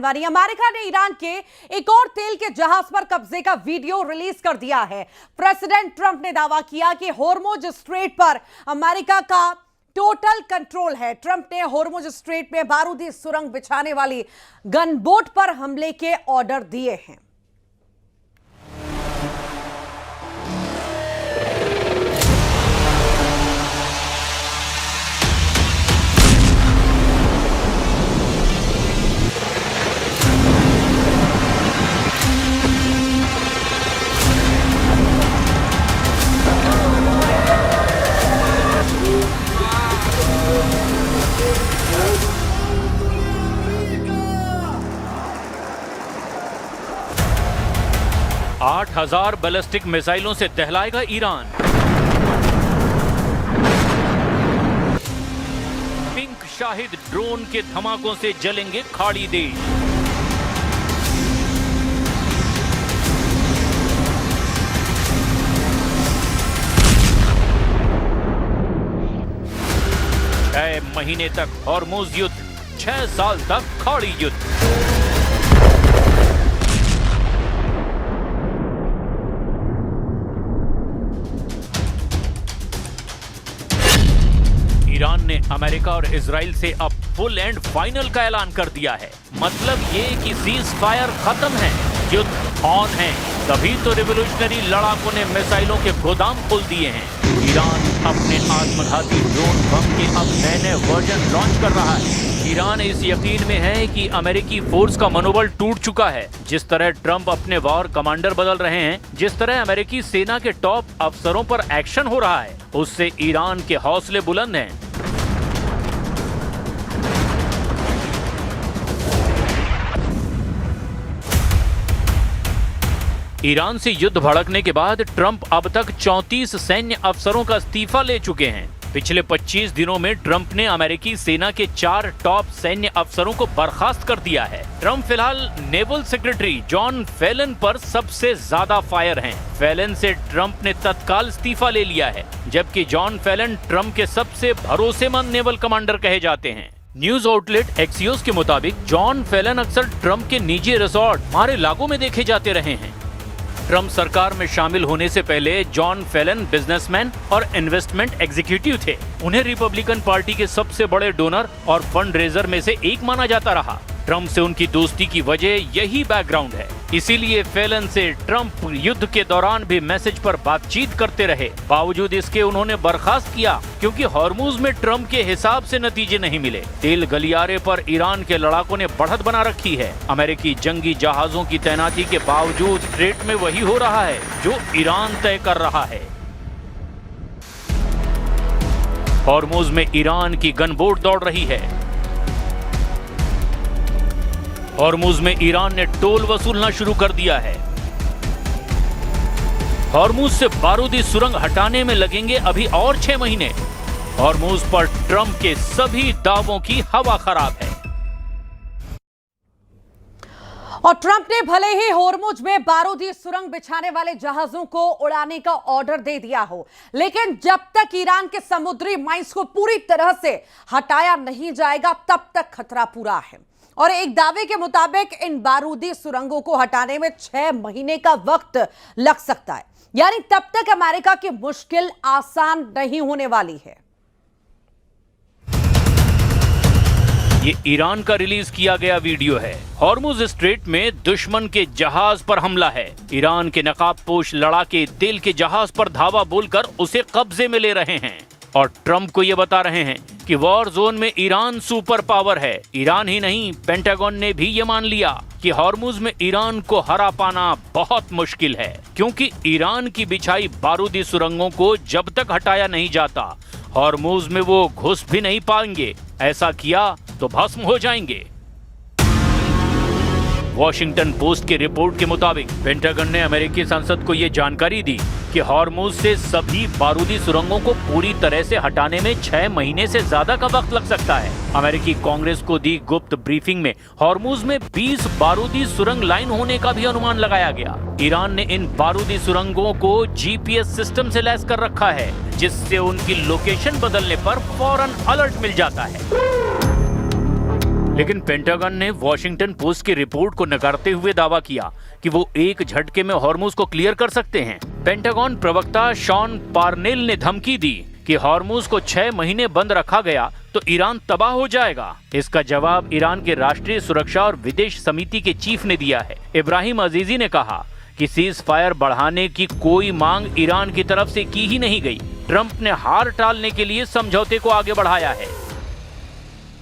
America ने Iran के एक और तेल के जहाज पर कब्जे का वीडियो रिलीज कर दिया है। प्रेसिडेंट ट्रंप ने दावा किया कि होर्मुज स्ट्रेट पर अमेरिका का टोटल कंट्रोल है। ट्रंप ने होर्मुज स्ट्रेट में बारूदी सुरंग बिछाने वाली गनबोट पर हमले के ऑर्डर दिए हैं। आठ 8,000 बैलिस्टिक मिसाइलों से दहलाएगा ईरान। पिंक शाहिद ड्रोन के धमाकों से जलेंगे खाड़ी देश। छह महीने तक होर्मुज युद्ध, 6 साल तक खाड़ी युद्ध। ईरान ने अमेरिका और इजराइल से अब फुल एंड फाइनल का ऐलान कर दिया है। मतलब ये कि सीज फायर खत्म है, युद्ध ऑन है। तभी तो रिवोल्यूशनरी लड़ाकों ने मिसाइलों के गोदाम खोल दिए हैं। ईरान अपने आत्मघाती ड्रोन बम के अब नए वर्जन लॉन्च कर रहा है। ईरान इस यकीन में है कि अमेरिकी फोर्स का मनोबल टूट चुका है। जिस तरह ट्रंप अपने वॉर कमांडर बदल रहे हैं, जिस तरह अमेरिकी सेना के टॉप अफसरों पर एक्शन हो रहा है, उससे ईरान के हौसले बुलंद हैं। ईरान से युद्ध भड़कने के बाद ट्रंप अब तक 34 सैन्य अफसरों का इस्तीफा ले चुके हैं। पिछले 25 दिनों में ट्रंप ने अमेरिकी सेना के 4 टॉप सैन्य अफसरों को बर्खास्त कर दिया है। ट्रंप फिलहाल नेवल सेक्रेटरी जॉन फेलन पर सबसे ज्यादा फायर हैं। फेलन से ट्रंप ने तत्काल इस्तीफा ले लिया है, जबकि जॉन फेलन ट्रंप के सबसे भरोसेमंद नेवल कमांडर कहे जाते हैं। न्यूज आउटलेट एक्सियोस के मुताबिक जॉन फेलन अक्सर ट्रंप के निजी रिसोर्ट मारे लागो में देखे जाते रहे हैं। ट्रंप सरकार में शामिल होने से पहले जॉन फेलन बिजनेसमैन और इन्वेस्टमेंट एग्जीक्यूटिव थे। उन्हें रिपब्लिकन पार्टी के सबसे बड़े डोनर और फंड रेजर में से एक माना जाता रहा। ट्रंप से उनकी दोस्ती की वजह यही बैकग्राउंड है। इसीलिए फेलन से ट्रंप युद्ध के दौरान भी मैसेज पर बातचीत करते रहे। बावजूद इसके उन्होंने बर्खास्त किया, क्योंकि होर्मुज में ट्रंप के हिसाब से नतीजे नहीं मिले। तेल गलियारे पर ईरान के लड़ाकों ने बढ़त बना रखी है। अमेरिकी जंगी जहाजों की तैनाती के बावजूद स्ट्रेट में वही हो रहा है जो ईरान तय कर रहा है। होर्मुज में ईरान की गनबोट दौड़ रही है। होर्मुज में ईरान ने टोल वसूलना शुरू कर दिया है। होर्मुज से बारूदी सुरंग हटाने में लगेंगे अभी और 6 महीने। होर्मुज पर ट्रंप के सभी दावों की हवा खराब है। और ट्रंप ने भले ही होर्मुज में बारूदी सुरंग बिछाने वाले जहाजों को उड़ाने का ऑर्डर दे दिया हो, लेकिन जब तक ईरान के समुद्री माइंस को पूरी तरह से हटाया नहीं जाएगा, तब तक खतरा पूरा है। और एक दावे के मुताबिक इन बारूदी सुरंगों को हटाने में 6 महीने का वक्त लग सकता है। यानी तब तक अमेरिका की मुश्किल आसान नहीं होने वाली है। ये ईरान का रिलीज किया गया वीडियो है। होर्मुज स्ट्रेट में दुश्मन के जहाज पर हमला है। ईरान के नकाबपोश लड़ाके तेल के जहाज पर धावा बोलकर उसे कब्जे में ले रहे हैं और ट्रंप को ये बता रहे हैं कि वॉर जोन में ईरान सुपर पावर है। ईरान ही नहीं, पेंटागन ने भी ये मान लिया कि होर्मुज में ईरान को हरा पाना बहुत मुश्किल है, क्योंकि ईरान की बिछाई बारूदी सुरंगों को जब तक हटाया नहीं जाता, होर्मुज में वो घुस भी नहीं पाएंगे। ऐसा किया तो भस्म हो जाएंगे। वॉशिंगटन पोस्ट की रिपोर्ट के मुताबिक पेंटागन ने अमेरिकी संसद को यह जानकारी दी कि होर्मुज से सभी बारूदी सुरंगों को पूरी तरह से हटाने में 6 महीने से ज्यादा का वक्त लग सकता है। अमेरिकी कांग्रेस को दी गुप्त ब्रीफिंग में होर्मुज में 20 बारूदी सुरंग लाइन होने का भी अनुमान लगाया गया। ईरान ने इन बारूदी सुरंगों को जीपीएस सिस्टम से लैस कर रखा है, जिससे उनकी लोकेशन बदलने पर फौरन अलर्ट मिल जाता है। लेकिन पेंटागन ने वॉशिंगटन पोस्ट की रिपोर्ट को नकारते हुए दावा किया कि वो एक झटके में हॉर्मुज को क्लियर कर सकते हैं। पेंटागन प्रवक्ता शॉन पार्नेल ने धमकी दी कि हॉर्मुज को 6 महीने बंद रखा गया तो ईरान तबाह हो जाएगा। इसका जवाब ईरान के राष्ट्रीय सुरक्षा और विदेश समिति के चीफ ने दिया है। इब्राहिम अजीजी ने कहा कि सीज फायर बढ़ाने की कोई मांग ईरान की तरफ से की ही नहीं गई। ट्रंप ने हार टालने के लिए समझौते को आगे बढ़ाया है।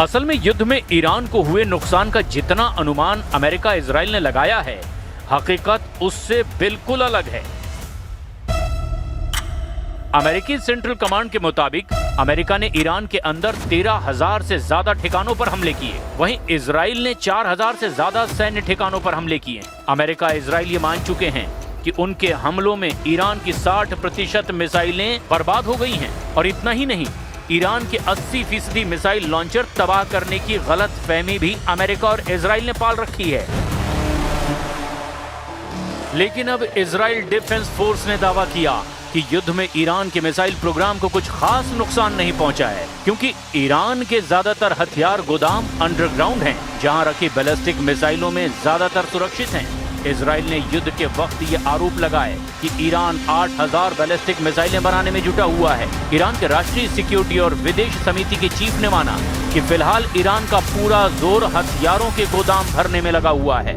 असल में युद्ध में ईरान को हुए नुकसान का जितना अनुमान अमेरिका इजराइल ने लगाया है, हकीकत उससे बिल्कुल अलग है। अमेरिकी सेंट्रल कमांड के मुताबिक अमेरिका ने ईरान के अंदर 13,000 से ज्यादा ठिकानों पर हमले किए। वहीं इजराइल ने 4,000 से ज्यादा सैन्य ठिकानों पर हमले किए। अमेरिका इजराइल ये मान चुके हैं कि उनके हमलों में ईरान की 60% मिसाइलें बर्बाद हो गई हैं। और इतना ही नहीं, ईरान के 80% मिसाइल लॉन्चर तबाह करने की गलत फहमी भी अमेरिका और इजराइल ने पाल रखी है। लेकिन अब इजराइल डिफेंस फोर्स ने दावा किया कि युद्ध में ईरान के मिसाइल प्रोग्राम को कुछ खास नुकसान नहीं पहुंचा है, क्योंकि ईरान के ज्यादातर हथियार गोदाम अंडरग्राउंड हैं, जहां रखी बैलिस्टिक मिसाइलों में ज्यादातर सुरक्षित हैं। इजराइल ने युद्ध के वक्त ये आरोप लगाए कि ईरान 8,000 बैलिस्टिक मिसाइलें बनाने में जुटा हुआ है। ईरान के राष्ट्रीय सिक्योरिटी और विदेश समिति के चीफ ने माना कि फिलहाल ईरान का पूरा जोर हथियारों के गोदाम भरने में लगा हुआ है।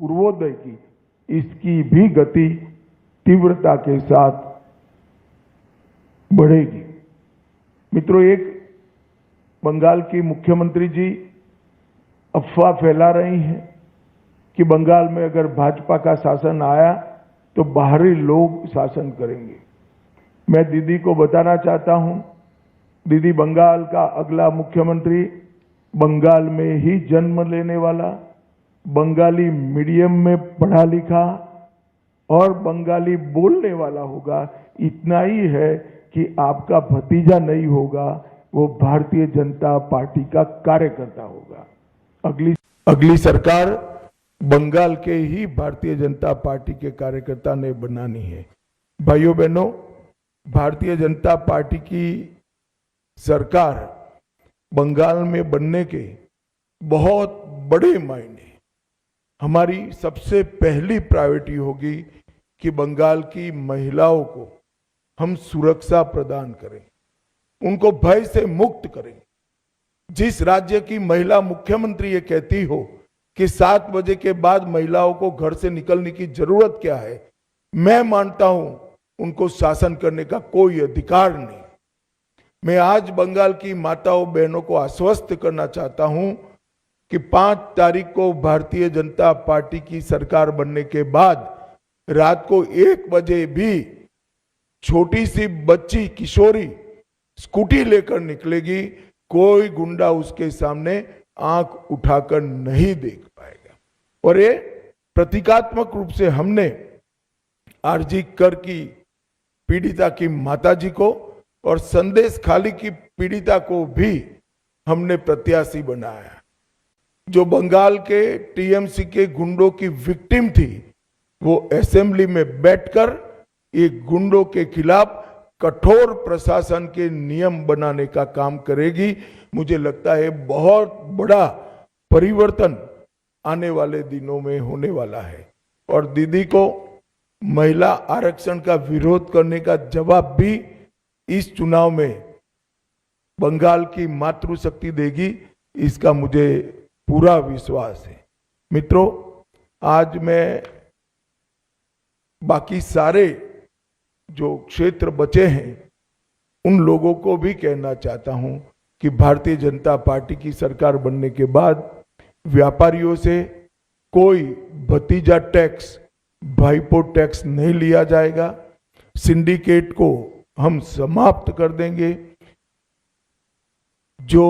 पूर्वोदय की इसकी भी गति तीव्रता के साथ बढ़ेगी। मित्रों, एक बंगाल की मुख्यमंत्री जी अफवाह फैला रही हैं कि बंगाल में अगर भाजपा का शासन आया तो बाहरी लोग शासन करेंगे। मैं दीदी को बताना चाहता हूं, दीदी बंगाल का अगला मुख्यमंत्री बंगाल में ही जन्म लेने वाला, बंगाली मीडियम में पढ़ा लिखा और बंगाली बोलने वाला होगा। इतना ही है कि आपका भतीजा नहीं होगा, वो भारतीय जनता पार्टी का कार्यकर्ता होगा। अगली सरकार बंगाल के ही भारतीय जनता पार्टी के कार्यकर्ता ने बनानी है। भाइयों बहनों, भारतीय जनता पार्टी की सरकार बंगाल में बनने के बहुत बड़े मायने, हमारी सबसे पहली प्रायोरिटी होगी कि बंगाल की महिलाओं को हम सुरक्षा प्रदान करें, उनको भय से मुक्त करें। जिस राज्य की महिला मुख्यमंत्री ये कहती हो कि 7 बजे के बाद महिलाओं को घर से निकलने की जरूरत क्या है, मैं मानता हूं उनको शासन करने का कोई अधिकार नहीं। मैं आज बंगाल की माताओं बहनों को आश्वस्त करना चाहता हूं कि 5 तारीख को भारतीय जनता पार्टी की सरकार बनने के बाद रात को 1 बजे भी छोटी सी बच्ची किशोरी स्कूटी लेकर निकलेगी, कोई गुंडा उसके सामने आंख उठाकर नहीं देख पाएगा। और ये प्रतीकात्मक रूप से हमने आरजी कर की पीड़िता की माताजी को और संदेश खाली की पीड़िता को भी हमने प्रत्याशी बनाया। जो बंगाल के टीएमसी के गुंडों की विक्टिम थी, वो असेंबली में बैठकर एक गुंडों के खिलाफ कठोर प्रशासन के नियम बनाने का काम करेगी। मुझे लगता है बहुत बड़ा परिवर्तन आने वाले दिनों में होने वाला है। और दीदी को महिला आरक्षण का विरोध करने का जवाब भी इस चुनाव में बंगाल की मातृशक्ति देगी, इसका मुझे पूरा विश्वास है। मित्रों, आज मैं बाकी सारे जो क्षेत्र बचे हैं उन लोगों को भी कहना चाहता हूं कि भारतीय जनता पार्टी की सरकार बनने के बाद व्यापारियों से कोई भतीजा टैक्स, भाईपो टैक्स नहीं लिया जाएगा। सिंडिकेट को हम समाप्त कर देंगे। जो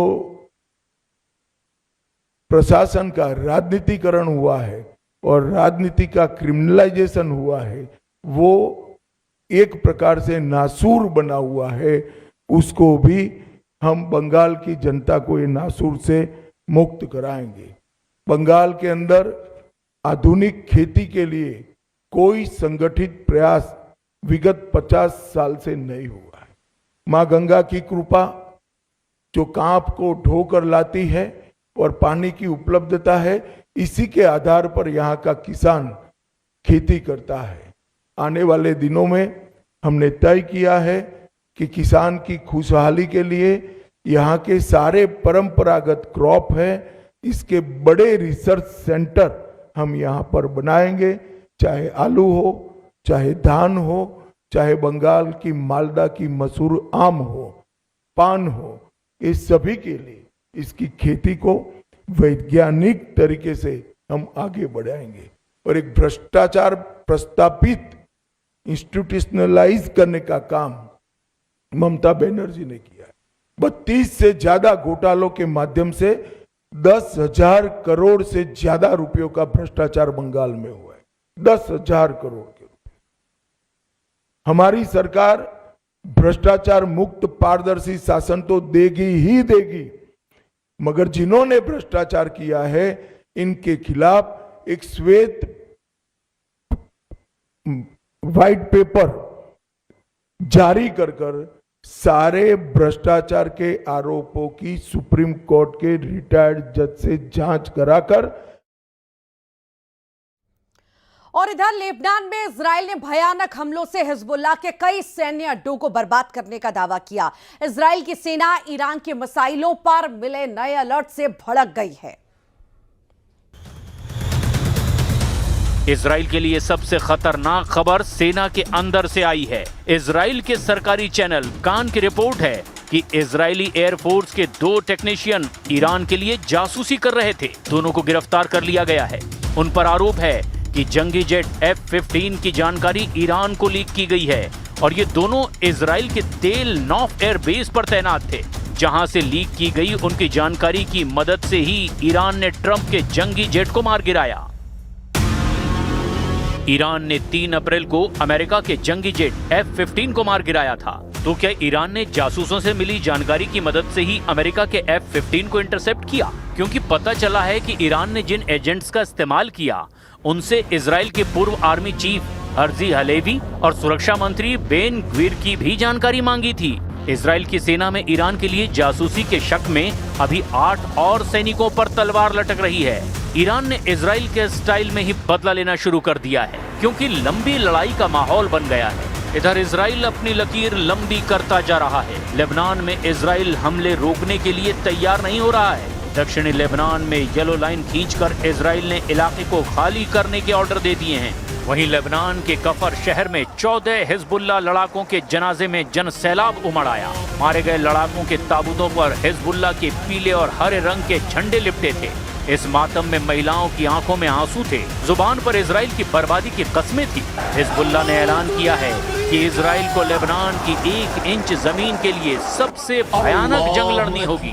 प्रशासन का राजनीतिकरण हुआ है और राजनीति का क्रिमिनलाइजेशन हुआ है, वो एक प्रकार से नासूर बना हुआ है। उसको भी हम बंगाल की जनता को ये नासूर से मुक्त कराएंगे। बंगाल के अंदर आधुनिक खेती के लिए कोई संगठित प्रयास विगत 50 साल से नहीं हुआ है। मां गंगा की कृपा जो कांप को ढोकर लाती है और पानी की उपलब्धता है, इसी के आधार पर यहाँ का किसान खेती करता है। आने वाले दिनों में हमने तय किया है कि किसान की खुशहाली के लिए यहाँ के सारे परंपरागत क्रॉप है, इसके बड़े रिसर्च सेंटर हम यहाँ पर बनाएंगे। चाहे आलू हो, चाहे धान हो, चाहे बंगाल की मालदा की मसूर आम हो, पान हो, इस सभी के लिए इसकी खेती को वैज्ञानिक तरीके से हम आगे बढ़ाएंगे। और एक भ्रष्टाचार प्रस्तापित इंस्टीट्यूशनलाइज करने का काम ममता बनर्जी ने किया है। 32 से ज्यादा घोटालों के माध्यम से 10,000 करोड़ से ज्यादा रुपयों का भ्रष्टाचार बंगाल में हुआ है। 10,000 करोड़ के रुपए। हमारी सरकार भ्रष्टाचार मुक्त पारदर्शी शासन तो देगी ही देगी, मगर जिन्होंने भ्रष्टाचार किया है इनके खिलाफ एक श्वेत व्हाइट पेपर जारी कर सारे भ्रष्टाचार के आरोपों की सुप्रीम कोर्ट के रिटायर्ड जज से जांच कराकर। और इधर लेबनान में इजराइल ने भयानक हमलों से हिजबुल्लाह के कई सैन्य अड्डों को बर्बाद करने का दावा किया। इजराइल की सेना ईरान के मिसाइलों पर मिले नए अलर्ट से भड़क गई है। इजराइल के लिए सबसे खतरनाक खबर सेना के अंदर से आई है। इजराइल के सरकारी चैनल कान की रिपोर्ट है कि इजरायली एयरफोर्स के 2 टेक्नीशियन ईरान के लिए जासूसी कर रहे थे। दोनों को गिरफ्तार कर लिया गया है। उन पर आरोप है कि जंगी जेट F-15 की जानकारी ईरान को लीक की गई है और ये दोनों इजराइल के तेल नौफ एयर बेस पर तैनात थे, जहां से लीक की गई उनकी जानकारी की मदद से ही ईरान ने ट्रंप के जंगी जेट को मार गिराया। ईरान ने 3 अप्रैल को अमेरिका के जंगी जेट F-15 को मार गिराया था। तो क्या ईरान ने जासूसों से मिली जानकारी की मदद से ही अमेरिका के F-15 को इंटरसेप्ट किया? क्योंकि पता चला है कि ईरान ने जिन एजेंट्स का इस्तेमाल किया उनसे इजराइल के पूर्व आर्मी चीफ हर्जी हलेवी और सुरक्षा मंत्री बेन ग्विर की भी जानकारी मांगी थी। इजराइल की सेना में ईरान के लिए जासूसी के शक में अभी 8 और सैनिकों पर तलवार लटक रही है। ईरान ने इजराइल के स्टाइल में ही बदला लेना शुरू कर दिया है, क्योंकि लंबी लड़ाई का माहौल बन गया है। इधर इजराइल अपनी लकीर लंबी करता जा रहा है। लेबनान में इजराइल हमले रोकने के लिए तैयार नहीं हो रहा है। दक्षिणी लेबनान में येलो लाइन खींचकर इजराइल ने इलाके को खाली करने के ऑर्डर दे दिए हैं। वहीं लेबनान के कफर शहर में 14 हिजबुल्लाह लड़ाकों के जनाजे में जन सैलाब उमड़ आया। मारे गए लड़ाकों के ताबूतों पर हिजबुल्लाह के पीले और हरे रंग के झंडे लिपटे थे। इस मातम में महिलाओं की आंखों में आंसू थे। जुबान पर इजराइल की बर्बादी की कस्में थी। हिजबुल्लाह ने ऐलान किया है कि इजराइल को लेबनान की 1 इंच जमीन के लिए सबसे भयानक जंग लड़नी होगी।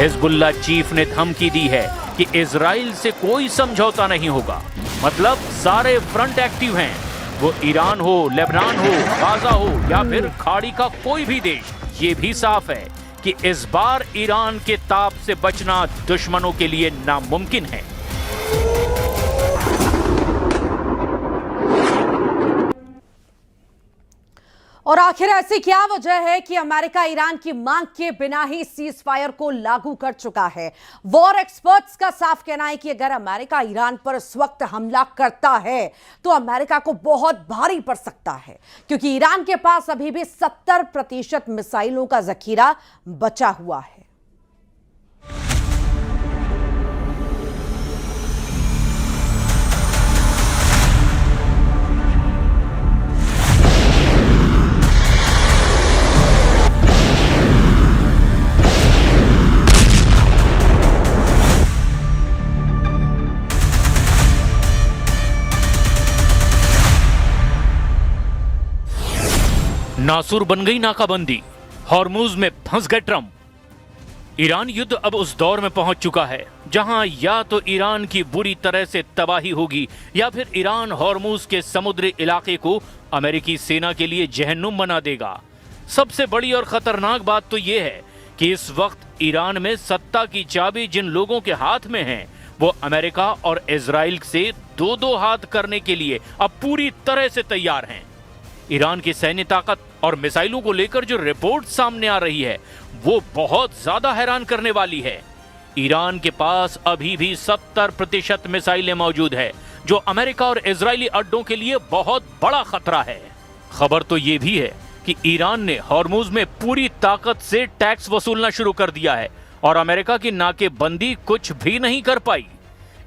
हिजबुल्लाह चीफ ने धमकी दी है कि इजराइल से कोई समझौता नहीं होगा। मतलब सारे फ्रंट एक्टिव हैं, वो ईरान हो, लेबनान हो, गाजा हो या फिर खाड़ी का कोई भी देश। ये भी साफ है कि इस बार ईरान के ताप से बचना दुश्मनों के लिए नामुमकिन है। और आखिर ऐसी क्या वजह है कि अमेरिका ईरान की मांग के बिना ही सीज फायर को लागू कर चुका है? वॉर एक्सपर्ट्स का साफ कहना है कि अगर अमेरिका ईरान पर इस वक्त हमला करता है तो अमेरिका को बहुत भारी पड़ सकता है, क्योंकि ईरान के पास अभी भी 70% मिसाइलों का जखीरा बचा हुआ है। नासुर बन गई नाकाबंदी, हॉर्मुज में फंस गए ट्रंप। ईरान युद्ध अब उस दौर में पहुंच चुका है जहां या तो ईरान की बुरी तरह से तबाही होगी या फिर ईरान हॉर्मुज के समुद्री इलाके को अमेरिकी सेना के लिए जहन्नुम बना देगा। सबसे बड़ी और खतरनाक बात तो यह है कि इस वक्त ईरान में सत्ता की चाबी जिन लोगों के हाथ में है वो अमेरिका और इजराइल से दो दो हाथ करने के लिए अब पूरी तरह से तैयार हैं। ईरान की सैन्य ताकत और मिसाइलों को लेकर जो रिपोर्ट सामने आ रही है वो बहुत ज्यादा हैरान करने वाली है। ईरान के पास अभी भी 70% मिसाइलें मौजूद है, जो अमेरिका और इजरायली अड्डों के लिए बहुत बड़ा खतरा है। खबर तो ये भी है कि ईरान ने हॉर्मुज में पूरी ताकत से टैक्स वसूलना शुरू कर दिया है और अमेरिका की नाकेबंदी कुछ भी नहीं कर पाई।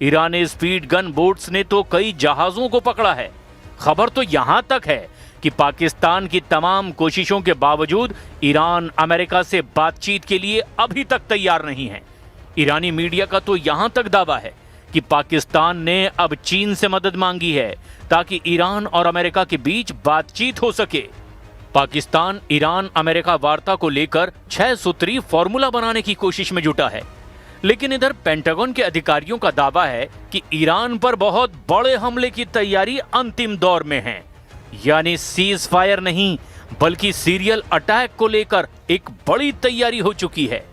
ईरानी स्पीड गन बोट्स ने तो कई जहाजों को पकड़ा है। खबर तो यहां तक है कि पाकिस्तान की तमाम कोशिशों के बावजूद ईरान अमेरिका से बातचीत के लिए अभी तक तैयार नहीं है। ईरानी मीडिया का तो यहां तक दावा है कि पाकिस्तान ने अब चीन से मदद मांगी है ताकि ईरान और अमेरिका के बीच बातचीत हो सके। पाकिस्तान ईरान अमेरिका वार्ता को लेकर 6 सूत्री फॉर्मूला बनाने की कोशिश में जुटा है, लेकिन इधर पेंटागन के अधिकारियों का दावा है कि ईरान पर बहुत बड़े हमले की तैयारी अंतिम दौर में है। यानी सीज फायर नहीं बल्कि सीरियल अटैक को लेकर एक बड़ी तैयारी हो चुकी है।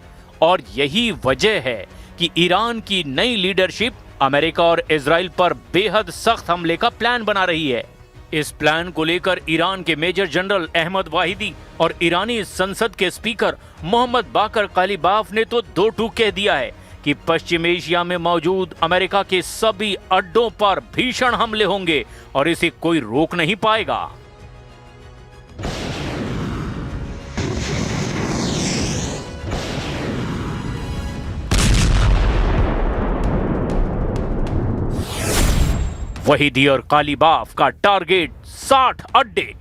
और यही वजह है कि ईरान की नई लीडरशिप अमेरिका और इजराइल पर बेहद सख्त हमले का प्लान बना रही है। इस प्लान को लेकर ईरान के मेजर जनरल अहमद वाहिदी और ईरानी संसद के स्पीकर मोहम्मद बाकर कालिबाफ ने तो दो टूक कह दिया है कि पश्चिम एशिया में मौजूद अमेरिका के सभी अड्डों पर भीषण हमले होंगे और इसे कोई रोक नहीं पाएगा। वहीदी और कालिबाफ का टारगेट 60 अड्डे।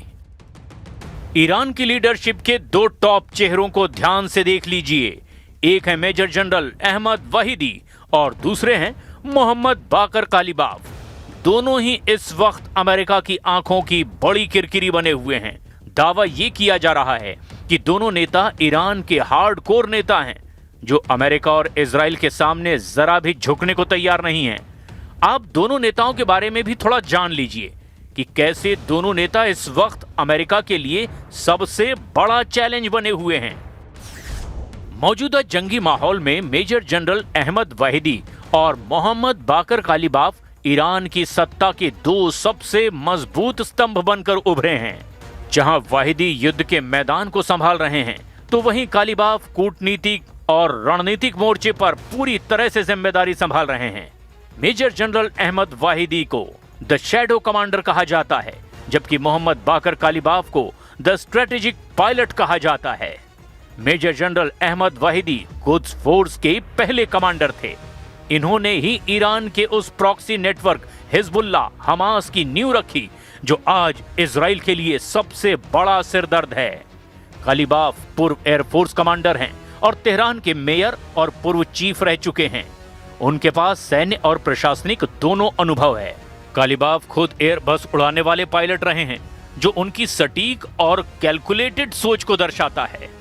ईरान की लीडरशिप के दो टॉप चेहरों को ध्यान से देख लीजिए। एक है मेजर जनरल अहमद वाहिदी और दूसरे हैं मोहम्मद बाकर कालिबाफ। दोनों ही इस वक्त अमेरिका की आंखों की बड़ी किरकिरी बने हुए हैं। दावा यह किया जा रहा है कि दोनों नेता ईरान के हार्डकोर नेता हैं, जो अमेरिका और इजराइल के सामने जरा भी झुकने को तैयार नहीं हैं। आप दोनों नेताओं के बारे में भी थोड़ा जान लीजिए कि कैसे दोनों नेता इस वक्त अमेरिका के लिए सबसे बड़ा चैलेंज बने हुए हैं। मौजूदा जंगी माहौल में मेजर जनरल अहमद वाहिदी और मोहम्मद बाकर कालिबाफ ईरान की सत्ता के दो सबसे मजबूत स्तंभ बनकर उभरे हैं। जहां वाहिदी युद्ध के मैदान को संभाल रहे हैं तो वहीं कालिबाफ कूटनीतिक और रणनीतिक मोर्चे पर पूरी तरह से जिम्मेदारी संभाल रहे हैं। मेजर जनरल अहमद वाहिदी को द शैडो कमांडर कहा जाता है, जबकि मोहम्मद बाकर कालिबाफ को द स्ट्रेटेजिक पायलट कहा जाता है। Major general Ahmad Vahidi Quds Force के पहले कमांडर थे। इन्होंने ही ईरान के उस प्रॉक्सी नेटवर्क हिजबुल्लाह हमास की नींव रखी, जो आज इजराइल के लिए सबसे बड़ा सिरदर्द है। कालिबाफ पूर्व एयरफोर्स कमांडर हैं और तेहरान के मेयर और पूर्व चीफ रह चुके हैं। उनके पास सैन्य और प्रशासनिक दोनों अनुभव है। कालिबाफ खुद एयरबस उड़ाने वाले पायलट रहे हैं, जो उनकी सटीक और कैलकुलेटेड सोच को दर्शाता है।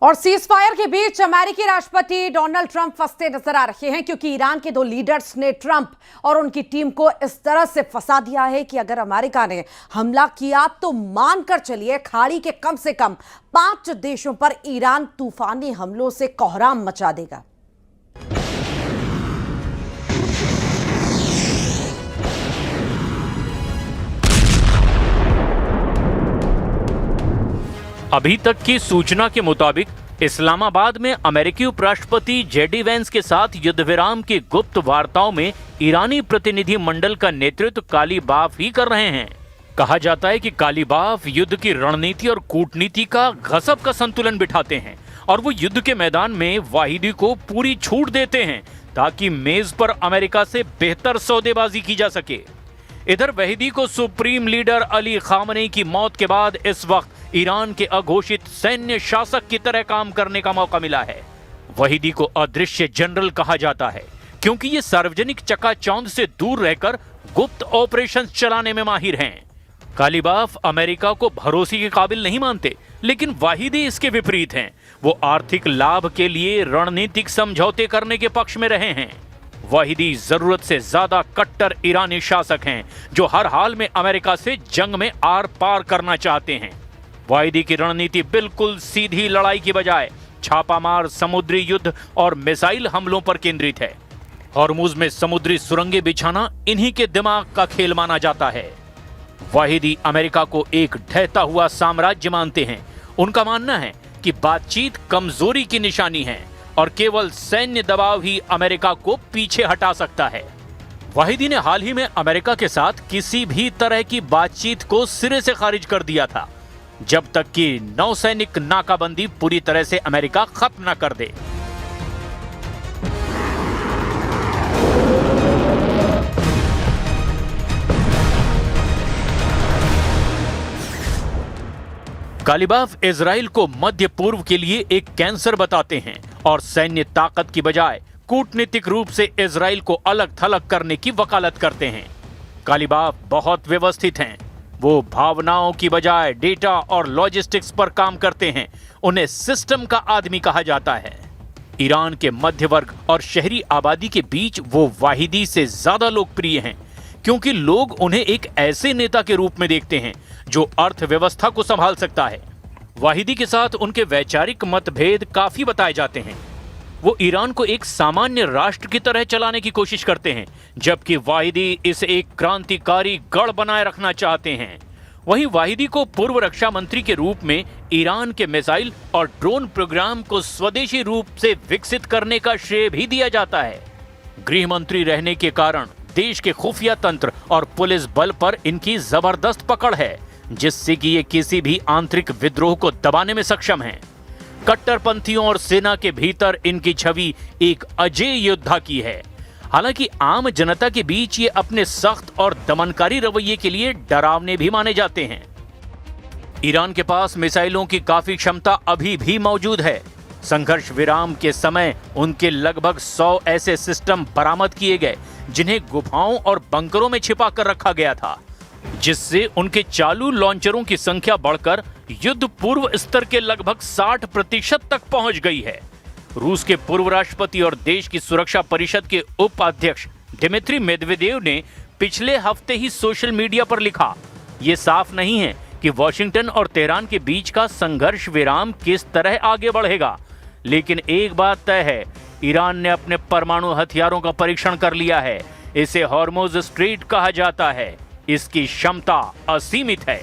और सीज फायर के बीच अमेरिकी राष्ट्रपति डोनाल्ड ट्रंप फंसते नजर आ रहे हैं, क्योंकि ईरान के दो लीडर्स ने ट्रंप और उनकी टीम को इस तरह से फंसा दिया है कि अगर अमेरिका ने हमला किया तो मानकर चलिए खाड़ी के कम से कम 5 देशों पर ईरान तूफानी हमलों से कोहराम मचा देगा। अभी तक की सूचना के मुताबिक इस्लामाबाद में अमेरिकी उपराष्ट्रपति जेडी वेंस के साथ युद्ध विराम की गुप्त वार्ताओं में ईरानी प्रतिनिधि मंडल का नेतृत्व कालीबाफ ही कर रहे हैं। कहा जाता है कि कालीबाफ युद्ध की रणनीति और कूटनीति का गजब का संतुलन बिठाते हैं और वो युद्ध के मैदान में वाहिदी को पूरी छूट देते हैं ताकि मेज पर अमेरिका से बेहतर सौदेबाजी की जा सके। इधर वहीदी को सुप्रीम लीडर अली खामनेई की मौत के बाद इस वक्त ईरान के अघोषित सैन्य शासक की तरह काम करने का मौका मिला है। वहीदी को अदृश्य जनरल कहा जाता है क्योंकि ये सार्वजनिक चकाचौंध से दूर रहकर गुप्त ऑपरेशन चलाने में माहिर हैं। कालीबाफ अमेरिका को भरोसे के काबिल नहीं मानते, लेकिन वाहिदी इसके विपरीत हैं। वो आर्थिक लाभ के लिए रणनीतिक समझौते करने के पक्ष में रहे हैं। वाहिदी जरूरत से ज्यादा कट्टर ईरानी शासक हैं जो हर हाल में अमेरिका से जंग में आर पार करना चाहते हैं। वाहिदी की रणनीति बिल्कुल सीधी लड़ाई की बजाय छापामार समुद्री युद्ध और मिसाइल हमलों पर केंद्रित है। हॉर्मुज में समुद्री सुरंगें बिछाना इन्हीं के दिमाग का खेल माना जाता है। वाहिदी अमेरिका को एक ढहता हुआ साम्राज्य मानते हैं। उनका मानना है कि बातचीत कमजोरी की निशानी है और केवल सैन्य दबाव ही अमेरिका को पीछे हटा सकता है। वाहिदी ने हाल ही में अमेरिका के साथ किसी भी तरह की बातचीत को सिरे से खारिज कर दिया था जब तक कि नौसैनिक नाकाबंदी पूरी तरह से अमेरिका खत्म न कर दे। कालीबाफ इजराइल को मध्य पूर्व के लिए एक कैंसर बताते हैं और सैन्य ताकत की बजाय कूटनीतिक रूप से इजराइल को अलग थलग करने की वकालत करते हैं। कालीबाफ बहुत व्यवस्थित हैं। वो भावनाओं की बजाय डेटा और लॉजिस्टिक्स पर काम करते हैं। उन्हें सिस्टम का आदमी कहा जाता है। ईरान के मध्य वर्ग और शहरी आबादी के बीच वो वाहिदी से ज्यादा लोकप्रिय हैं क्योंकि लोग उन्हें एक ऐसे नेता के रूप में देखते हैं जो अर्थव्यवस्था को संभाल सकता है। वाहिदी के साथ उनके वैचारिक मतभेद काफी बताए जाते हैं। वो ईरान को एक सामान्य राष्ट्र की तरह चलाने की कोशिश करते हैं, जबकि वाहिदी इसे एक क्रांतिकारी गढ़ बनाए रखना चाहते हैं। वहीं वाहिदी को पूर्व रक्षा मंत्री के रूप में ईरान के मिसाइल और ड्रोन प्रोग्राम को स्वदेशी रूप से विकसित करने का श्रेय भी दिया जाता है। गृह मंत्री रहने के कारण देश के खुफिया तंत्र और पुलिस बल पर इनकी जबरदस्त पकड़ है, जिससे कि ये किसी भी आंतरिक विद्रोह को दबाने में सक्षम हैं। कट्टरपंथियों और सेना के भीतर इनकी छवि एक अजेय योद्धा की है। हालांकि आम जनता के बीच ये अपने सख्त और दमनकारी रवैये के लिए डरावने भी माने जाते हैं। ईरान के पास मिसाइलों की काफी क्षमता अभी भी मौजूद है। संघर्ष विराम के समय उनके लगभग 100 ऐसे सिस्टम बरामद किए गए जिन्हें गुफाओं और बंकरों में छिपा कर रखा गया था, जिससे उनके चालू लॉन्चरों की संख्या बढ़कर युद्ध पूर्व स्तर के लगभग 60% तक पहुंच गई है। रूस के पूर्व राष्ट्रपति और देश की सुरक्षा परिषद के उपाध्यक्ष दिमित्री मेदवेदेव ने पिछले हफ्ते ही सोशल मीडिया पर लिखा, ये साफ नहीं है कि वॉशिंगटन और तेहरान के बीच का संघर्ष विराम किस तरह आगे बढ़ेगा, लेकिन एक बात तय है, ईरान ने अपने परमाणु हथियारों का परीक्षण कर लिया है। इसे हॉर्मुज स्ट्रेट कहा जाता है। इसकी क्षमता असीमित है।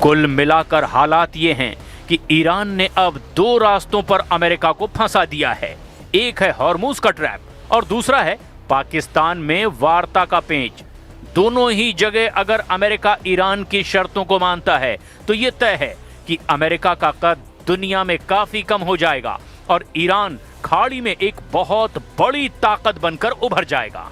कुल मिलाकर हालात ये हैं कि ईरान ने अब 2 रास्तों पर अमेरिका को फंसा दिया है। एक है हॉर्मुज का ट्रैप और दूसरा है पाकिस्तान में वार्ता का पेंच। दोनों ही जगह अगर अमेरिका ईरान की शर्तों को मानता है तो ये तय है कि अमेरिका का कद दुनिया में काफी कम हो जाएगा और ईरान खाड़ी में एक बहुत बड़ी ताकत बनकर उभर जाएगा।